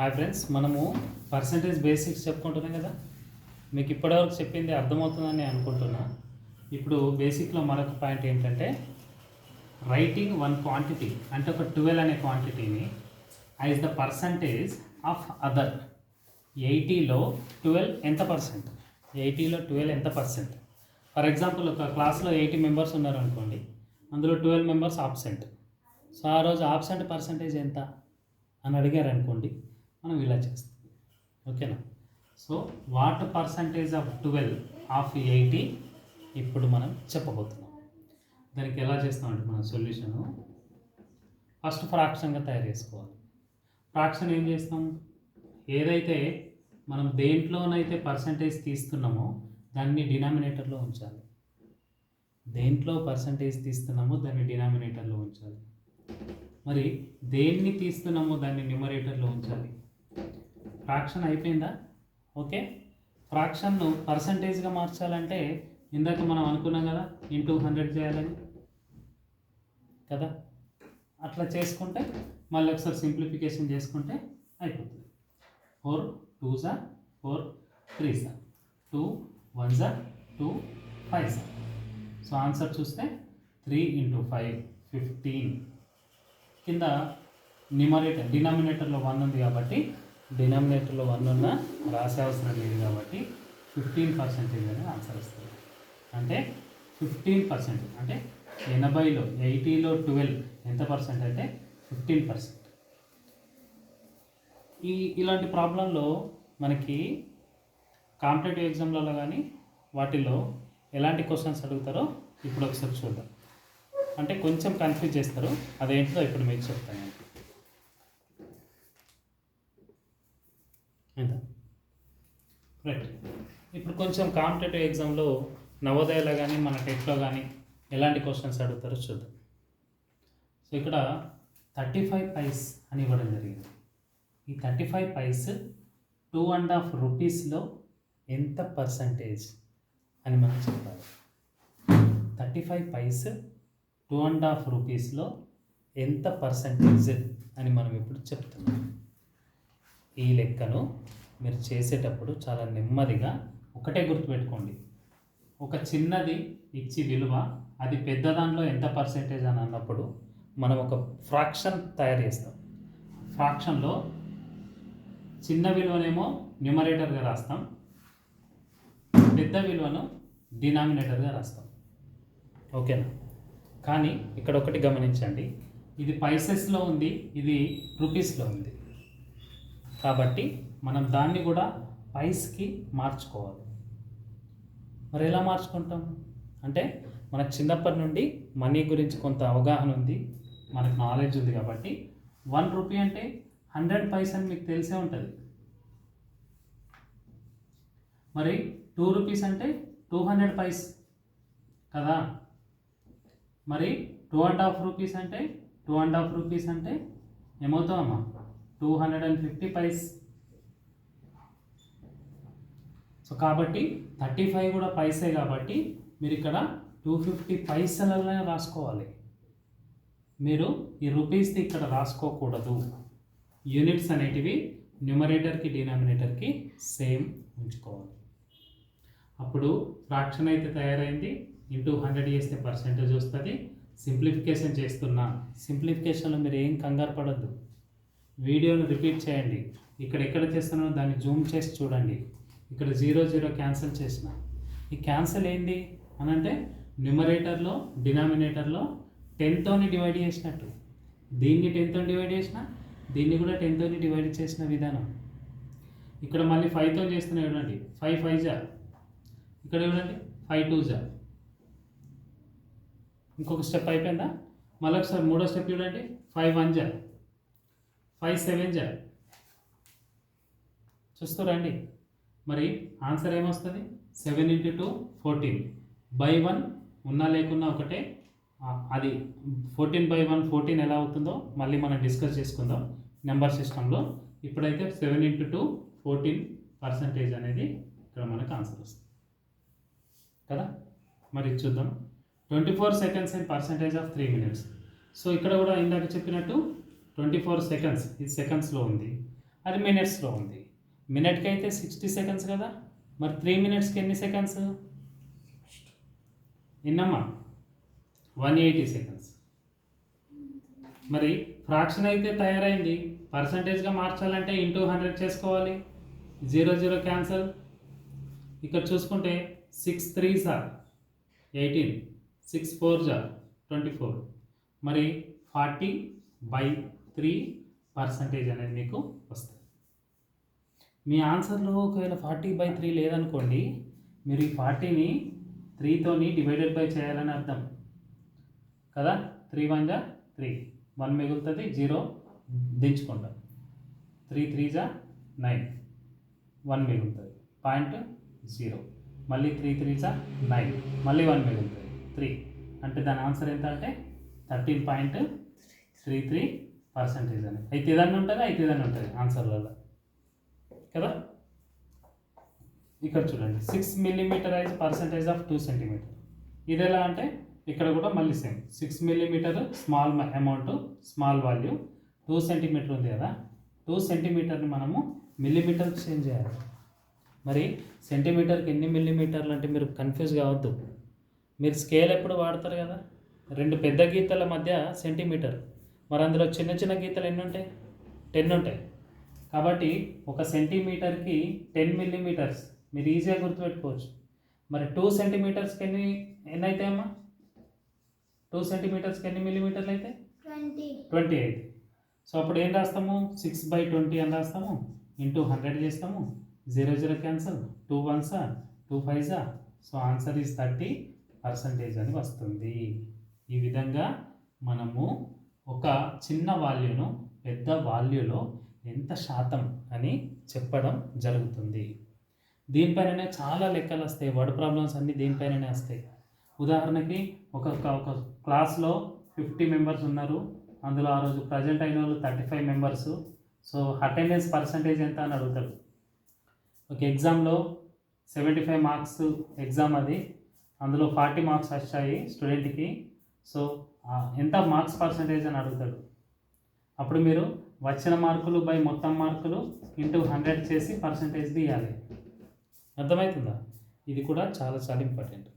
Hi friends, మనము percentage basics చెప్పుకుంటున్నాం కదా. మీకు ఇప్పటివరకు చెప్పింది అర్థమవుతుందని నేను అనుకుంటున్నా. ఇప్పుడు బేసిక్లో మరొక పాయింట్ ఏంటంటే రైటింగ్ వన్ క్వాంటిటీ, అంటే ఒక 12 అనే క్వాంటిటీని as the percentage of other. 80లో 12 ఎంత పర్సెంట్? 80లో 12 ఎంత పర్సెంట్? ఫర్ ఎగ్జాంపుల్, ఒక క్లాస్లో 80 మెంబర్స్ ఉన్నారనుకోండి, అందులో 12 మెంబర్స్ ఆబ్సెంట్. సో ఆ రోజు ఆబ్సెంట్ పర్సంటేజ్ ఎంత అని అడిగారు అనుకోండి, మనం ఇలా చేస్తాం. ఓకేనా? So what percentage of 12 of 80 ఇప్పుడు మనం చెప్పబోతున్నాం. దానికి ఎలా చేస్తామంటే మనం సొల్యూషను ఫస్ట్ ఫ్రాక్షన్గా తయారు చేసుకోవాలి. ఫ్రాక్షన్ ఏం చేస్తాం? ఏదైతే మనం దేంట్లోనైతే పర్సంటేజ్ తీస్తున్నామో దాన్ని డినామినేటర్లో ఉంచాలి. దేంట్లో పర్సంటేజ్ తీస్తున్నామో దాన్ని డినామినేటర్లో ఉంచాలి. మరి దేన్ని తీస్తున్నామో దాన్ని న్యూమరేటర్లో ఉంచాలి. ఫ్రాక్షన్ అయిపోయిందా? ఓకే. ఫ్రాక్షన్ను పర్సంటేజ్గా మార్చాలంటే ఇందాక మనం అనుకున్నాం కదా, ఇంటూ 100 చేయాలని కదా. అట్లా చేసుకుంటే మళ్ళీ ఒకసారి సింప్లిఫికేషన్ చేసుకుంటే అయిపోతుంది. 4 2s 4 3s 2 1s 2 5s. So answer చూస్తే 3 × 5 15. కింద డినామినేటర్లో 1 ఉంది కాబట్టి డినామినేటర్లో 1 ఉన్న రాసే అవసరం లేదు కాబట్టి 15% అనేది ఆన్సర్ వస్తుంది. అంటే 15%, అంటే 80లో 80లో 12 ఎంత పర్సెంట్ అంటే 15%. ఇలాంటి ప్రాబ్లంలో మనకి కాంపిటేటివ్ ఎగ్జామ్లలో కానీ వాటిల్లో ఎలాంటి క్వశ్చన్స్ అడుగుతారో ఇప్పుడు ఒకసారి చూద్దాం. అంటే కొంచెం కన్ఫ్యూజ్ చేస్తారు, అదేంటో ఇప్పుడు మీకు చెప్తాను. ఎంత రైట్. ఇప్పుడు కొంచెం కాంపిటేటివ్ ఎగ్జామ్లో నవోదయలో కానీ మన టెట్లో కానీ ఎలాంటి క్వశ్చన్స్ అడుగుతారో చూద్దాం. సో ఇక్కడ 35 పైస్ అని ఇవ్వడం జరిగింది. ఈ 35 పైస్ 2.5 రూపీస్లో ఎంత పర్సంటేజ్ అని మనం చెప్పాలి. 35 పైస్ 2.5 రూపీస్లో ఎంత పర్సంటేజ్ అని మనం ఇప్పుడు చెప్తున్నాం. ఈ లెక్కను మీరు చేసేటప్పుడు చాలా నెమ్మదిగా ఒకటే గుర్తుపెట్టుకోండి. ఒక చిన్నది ఇచ్చి విలువ అది పెద్ద దానిలో ఎంత పర్సెంటేజ్ అని అన్నప్పుడు మనం ఒక ఫ్రాక్షన్ తయారు చేస్తాం. ఫ్రాక్షన్లో చిన్న విలువనేమో న్యూమరేటర్గా రాస్తాం, పెద్ద విలువను డినామినేటర్గా రాస్తాం. ఓకేనా? కానీ ఇక్కడ ఒకటి గమనించండి, ఇది పైసెస్లో ఉంది, ఇది రూపీస్లో ఉంది. కాబట్టి మనం దాన్ని కూడా పైస్కి మార్చుకోవాలి. మరి ఎలా మార్చుకుంటాం అంటే, మనకు చిన్నప్పటి నుండి మనీ గురించి కొంత అవగాహన ఉంది, మనకు నాలెడ్జ్ ఉంది కాబట్టి 1 రూపీ అంటే 100 పైస్ అని మీకు తెలిసే ఉంటుంది. మరి 2 రూపీస్ అంటే 200 పైస్ కదా. మరి 2.5 రూపీస్ అంటే 2.5 రూపీస్ అంటే ఏమవుతామమ్మా? 250 పైస్. సో కాబట్టి 35 కూడా పైసే కాబట్టి మీరు ఇక్కడ 250 పైసలనే రాసుకోవాలి. మీరు ఈ రూపీస్ది ఇక్కడ రాసుకోకూడదు. యూనిట్స్ అనేటివి న్యూమరేటర్కి డినామినేటర్కి సేమ్ ఉంచుకోవాలి. అప్పుడు ఫ్రాక్షన్ అయితే తయారైంది. ఇంటూ 100 చేస్తే పర్సెంటేజ్ వస్తుంది. సింప్లిఫికేషన్ చేస్తున్నా, సింప్లిఫికేషన్లో మీరు ఏం కంగారు పడద్దు. వీడియోను రిపీట్ చేయండి. ఇక్కడ ఎక్కడ చేస్తున్నానో దాన్ని జూమ్ చేసి చూడండి. ఇక్కడ 0 0 క్యాన్సిల్ చేసిన, ఈ క్యాన్సిల్ ఏంది అని అంటే న్యూమరేటర్లో డినామినేటర్లో 10తోని డివైడ్ చేసినట్టు. దీన్ని 10తో డివైడ్ చేసిన, దీన్ని కూడా 10తోని డివైడ్ చేసిన విధానం. ఇక్కడ మళ్ళీ 5తో చేస్తున్నా చూడండి, 5 5s. ఇక్కడ చూడండి 5 2s. ఇంకొక స్టెప్ అయిపోయిందా? మళ్ళీ ఒకసారి మూడో స్టెప్ చూడండి, 5 1s 5 7s. చూస్తారండి. మరి ఆన్సర్ ఏమొస్తుంది? 7 × 2 14. బై 1 ఉన్నా లేకున్నా ఒకటే. అది 14/1 14 ఎలా అవుతుందో మళ్ళీ మనం డిస్కస్ చేసుకుందాం నెంబర్ సిస్టంలో. ఇప్పుడైతే 7 × 2 14% అనేది ఇక్కడ మనకు ఆన్సర్ వస్తుంది కదా. మరి చూద్దాం. 24 seconds in percentage of 3 minutes. So ఇక్కడ కూడా ఇందాక చెప్పినట్టు 24 seconds ఇది సెకండ్స్లో ఉంది. అది మినిట్స్లో ఉంది. మినిట్కి అయితే 60 సెకండ్స్ కదా, మరి 3 మినిట్స్కి ఎన్ని సెకండ్స్? ఎన్నమ్మా? 180 సెకండ్స్. మరి ఫ్రాక్షన్ అయితే తయారైంది, పర్సంటేజ్గా మార్చాలంటే ఇంటూ 100 చేసుకోవాలి. 0 0 క్యాన్సల్. ఇక్కడ చూసుకుంటే 6 3s are 18, 6 4s are 24. మరి 40/3 పర్సంటేజ్ అనేది మీకు వస్తుంది. మీ ఆన్సర్లో ఒకవేళ 40/3 లేదనుకోండి, మీరు ఈ 40ని 3తోని డివైడెడ్ బై చేయాలని అర్థం కదా. 3 1 జా 3, 1 మిగులుతుంది, 0 దించుకుంటాం. 3 3 జా 9, 1 మిగులుతుంది, 0. మళ్ళీ 3 3 జా 9, మళ్ళీ 1 మిగులుతుంది, 3. అంటే దాని ఆన్సర్ ఎంత అంటే 13.33% అని. అయితే ఏదన్నా ఉంటుంది, ఆన్సర్లలో కదా. ఇక్కడ చూడండి 6 millimetre is percentage of 2 centimetre. ఇది ఎలా అంటే ఇక్కడ కూడా మళ్ళీ same 6 millimetre small amount, small value, 2 centimetre ఉంది కదా. 2 సెంటీమీటర్ని మనము మిల్లీమీటర్కి చేంజ్ చేయాలి. మరి సెంటీమీటర్కి ఎన్ని మిల్లీమీటర్లు అంటే మీరు కన్ఫ్యూజ్ కావద్దు. మీరు స్కేల్ ఎప్పుడు వాడతారు కదా, 2 పెద్ద గీతల మధ్య సెంటీమీటర్, మరి అందులో చిన్న చిన్న గీతలు ఎన్ని ఉంటాయి? 10 ఉంటాయి. కాబట్టి ఒక సెంటీమీటర్కి 10 మిల్లీమీటర్స్ మీరు ఈజీగా గుర్తుపెట్టుకోవచ్చు. మరి 2 సెంటీమీటర్స్కి ఎన్ని అవుతాయమ్మా? 2 సెంటీమీటర్స్కి ఎన్ని మిల్లీమీటర్లు అయితే? 20 అయితే. సో అప్పుడు ఏం రాస్తాము? 6/20 అని రాస్తాము, ఇంటూ 100 చేస్తాము, 0 0 cancel, 2 1s 2 5s. So answer is 30% అని వస్తుంది. ఈ విధంగా మనము ఒక చిన్న వాల్యూను పెద్ద వాల్యూలో ఎంత శాతం అని చెప్పడం జరుగుతుంది. దీనిపైననే చాలా లెక్కలు వస్తాయి, వర్డ్ ప్రాబ్లమ్స్ అన్నీ దీనిపైననే వస్తాయి. ఉదాహరణకి ఒక క్లాస్లో 50 మెంబర్స్ ఉన్నారు, అందులో ఆ రోజు ప్రజెంట్ అయిన వాళ్ళు 35 మెంబర్స్. సో అటెండెన్స్ పర్సంటేజ్ ఎంత అని అడుగుతాడు. ఒక ఎగ్జామ్లో 75 మార్క్స్ ఎగ్జామ్, అది అందులో 40 మార్క్స్ వచ్చాయి స్టూడెంట్కి. సో ఎంత మార్క్స్ పర్సంటేజ్ అని అడుగుతాడు. అప్పుడు మీరు వచ్చిన మార్కులు బై మొత్తం మార్కులు ఇంటూ 100 చేసి పర్సంటేజ్ తీయాలి. అర్థమవుతుందా? ఇది కూడా చాలా చాలా ఇంపార్టెంట్.